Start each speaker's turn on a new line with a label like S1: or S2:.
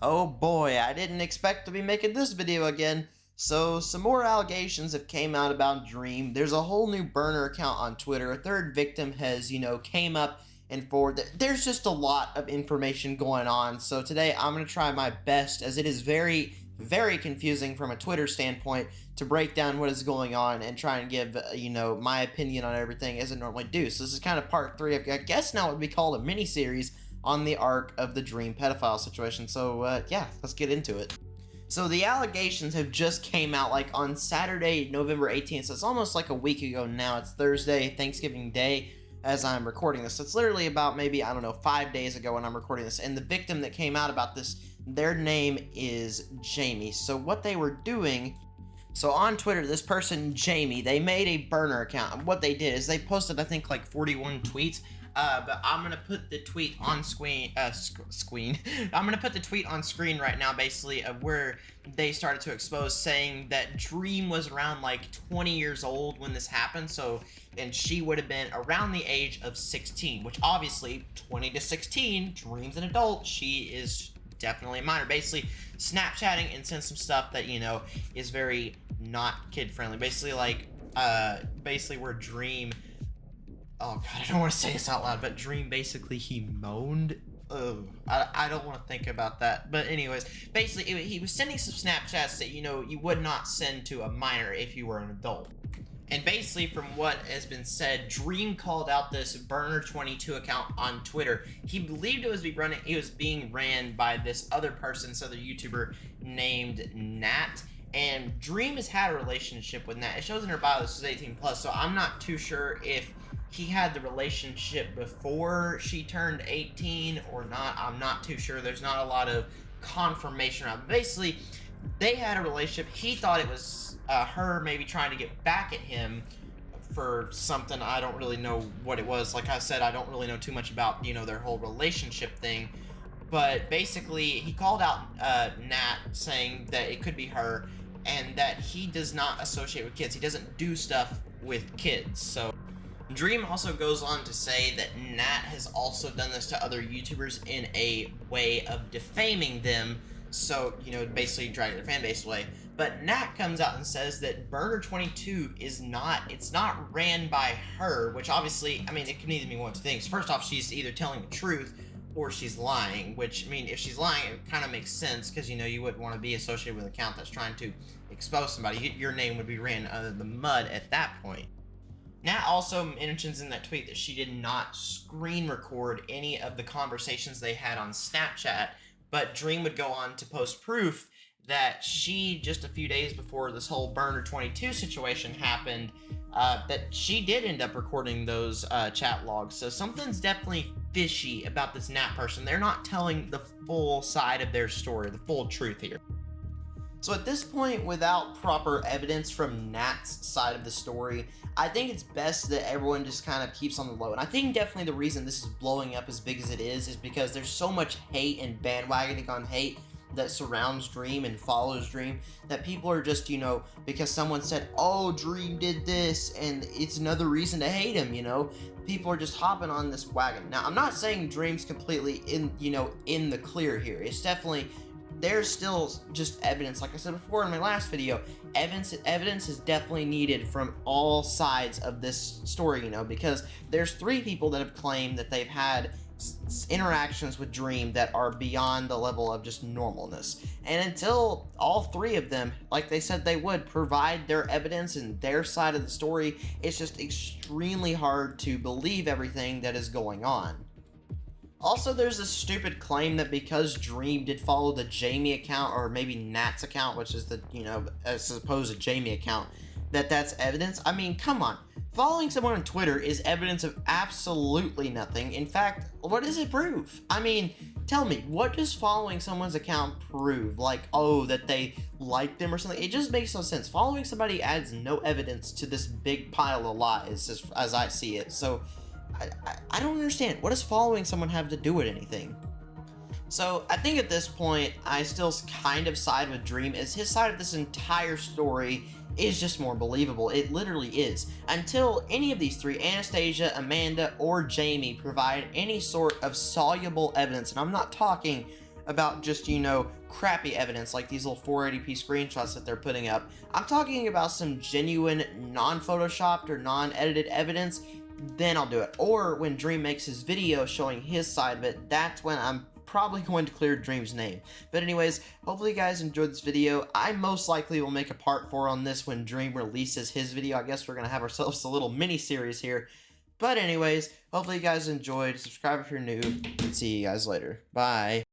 S1: Oh boy, I didn't expect to be making this video again. So, some more allegations have came out about Dream. There's a whole new burner account on Twitter. A third victim has, came up and forward. There's just a lot of information going on. So today I'm going to try my best, as it is very, very confusing from a Twitter standpoint, to break down what is going on and try and give, my opinion on everything as I normally do. So this is kind of part 3 of, I guess now it would be called a mini-series on the arc of the Dream pedophile situation. So, yeah, let's get into it. So the allegations have just came out like on Saturday, November 18th, so it's almost like a week ago now. It's Thursday, Thanksgiving Day, as I'm recording this. So it's literally about maybe, 5 days ago when I'm recording this. And the victim that came out about this, their name is Jamie. So what they were doing, so on Twitter, this person, Jamie, they made a burner account. And what they did is they posted, I think, like 41 tweets. But I'm gonna put the tweet on screen. I'm gonna put the tweet on screen right now, basically, of where they started to expose, saying that Dream was around like 20 years old when this happened. So, and she would have been around the age of 16, which obviously 20 to 16, Dream's an adult. She is definitely a minor. Basically, Snapchatting and send some stuff that is very not kid friendly. Basically, like where Dream. Oh god, I don't want to say this out loud, but Dream basically he moaned. Oh, I don't want to think about that. But anyways, basically he was sending some Snapchats that you would not send to a minor if you were an adult. And basically, from what has been said, Dream called out this Burner22 account on Twitter. He believed it was being ran by this other person, this other YouTuber named Nat. And Dream has had a relationship with Nat. It shows in her bio this is 18+, so I'm not too sure if he had the relationship before she turned 18 or not. I'm not too sure. There's not a lot of confirmation around it. Basically, they had a relationship. He thought it was her maybe trying to get back at him for something. I don't really know what it was. Like I said, I don't really know too much about, their whole relationship thing. But basically, he called out Nat, saying that it could be her and that he does not associate with kids. He doesn't do stuff with kids. So Dream also goes on to say that Nat has also done this to other YouTubers in a way of defaming them, so, basically dragging their fan base away. But Nat comes out and says that Burner22 it's not ran by her, which obviously, it can either mean one of two things. First off, she's either telling the truth or she's lying, which, if she's lying, it kind of makes sense, because, you wouldn't want to be associated with an account that's trying to expose somebody. Your name would be ran under the mud at that point. Nat also mentions in that tweet that she did not screen record any of the conversations they had on Snapchat, but Dream would go on to post proof that she, just a few days before this whole Burner22 situation happened, that she did end up recording those chat logs. So something's definitely fishy about this Nat person. They're not telling the full side of their story, the full truth here. So at this point, without proper evidence from Nat's side of the story, I think it's best that everyone just kind of keeps on the low. And I think definitely the reason this is blowing up as big as it is because there's so much hate and bandwagoning on hate that surrounds Dream and follows Dream, that people are just, because someone said, oh, Dream did this, and it's another reason to hate him, people are just hopping on this wagon. Now, I'm not saying Dream's completely in the clear here. It's definitely, there's still just evidence, like I said before in my last video, evidence is definitely needed from all sides of this story, because there's 3 people that have claimed that they've had interactions with Dream that are beyond the level of just normalness. And until all 3 of them, like they said they would, provide their evidence and their side of the story, it's just extremely hard to believe everything that is going on. Also, there's this stupid claim that because Dream did follow the Jamie account, or maybe Nat's account, which is the, as opposed to Jamie account, that's evidence. Come on. Following someone on Twitter is evidence of absolutely nothing. In fact, what does it prove? Tell me, what does following someone's account prove? Like, oh, that they like them or something? It just makes no sense. Following somebody adds no evidence to this big pile of lies, as I see it. So, I don't understand. What does following someone have to do with anything? So, I think at this point, I still kind of side with Dream, as his side of this entire story is just more believable. It literally is. Until any of these 3, Anastasia, Amanda, or Jamie, provide any sort of soluble evidence, and I'm not talking about just, you know, crappy evidence like these little 480p screenshots that they're putting up. I'm talking about some genuine non-photoshopped or non-edited evidence, then I'll do it. Or when Dream makes his video showing his side of it, that's when I'm probably going to clear Dream's name. But anyways, hopefully you guys enjoyed this video. I most likely will make a part 4 on this when Dream releases his video. I guess we're going to have ourselves a little mini-series here. But anyways, hopefully you guys enjoyed. Subscribe if you're new, and see you guys later. Bye.